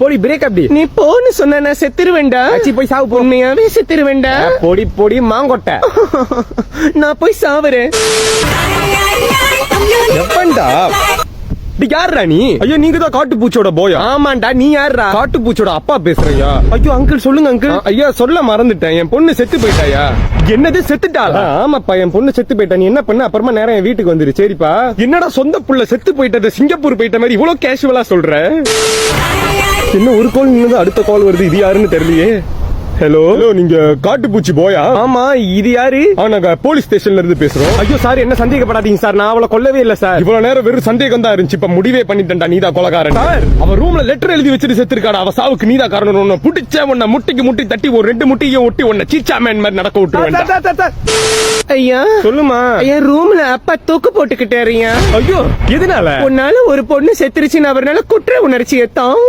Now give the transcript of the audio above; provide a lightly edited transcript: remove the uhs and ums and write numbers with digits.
பொடி பிரேக் அப்படி நீ போன்னு சொன்ன நான் செத்துருவேண்டா. போய் சாவு போ. உண்மையாவே செத்துருவேண்டா. பொடி பொடி மாங்கொட்டை. நான் போய் சாவுறேன். எப்பண்டா யாருடா நீ? ஐயோ நீங்க தான் காட்டுப்பூச்சோட போயா? ஆமாண்டா. நீ யாருடா? காட்டுப்பூச்சோட அப்பா பேசுறியா? ஐயோ அங்கிள் சொல்லுங்க அங்கிள். ஐயா சொல்ல மறந்துட்டேன், என் பொண்ணு செத்து போயிட்டாயா? என்னது செத்துட்டாளா? ஆமாப்பா, என் பொண்ணு செத்து போயிட்டா. நீ என்ன பண்ண? அப்புறமா நேரம் என் வீட்டுக்கு வந்துரு. சரிப்பா. என்னடா சொந்த புள்ள செத்து போயிட்டது சிங்கப்பூர் போயிட்ட மாதிரி இவ்வளவு கேஷுவலா சொல்ற? என்ன ஒரு கால் நின்னது அடுத்த கால் வருது. இது யாருன்னு தெரியலையே. ஹலோ, நீங்க காட்டுப்பூச்சி போயா? ஆமா. இது யாரு? நாங்க போலீஸ் ஸ்டேஷன்ல இருந்து பேசுறோம். ஐயோ சார், என்ன சந்தேகப்படாதீங்க சார், நான் அவளை கொல்லவே இல்ல சார். இவ்வளவு நேரம் வெறும் சந்தேகம் தான் இருந்துச்சு, இப்ப முடிவே பண்ணிட்டேன்டா. நீதா கொலைகாரன் சார். அவ ரூம்ல லெட்டர் எழுதி வச்சிட்டு செத்துருக்காடா. அவ சாவுக்கு நீதா காரணம். உன்னை புடிச்ச உன்னை முட்டிக்கு முட்டி தட்டி ஒரு 2 முட்டியை ஒட்டி உன்னை சீச்சா மேன் மாதிரி நடக்க விட்டுருவேன். ஐயா சொல்லுமா. ஐயா, ரூம்ல அப்பா தூக்கு போட்டுக்கிட்டாருயா. ஐயோ எதனால? உன்னால ஒரு பொண்ணு செத்துருச்சுன்னு அவர்னால குற்ற உணர்ச்சியை தாங்க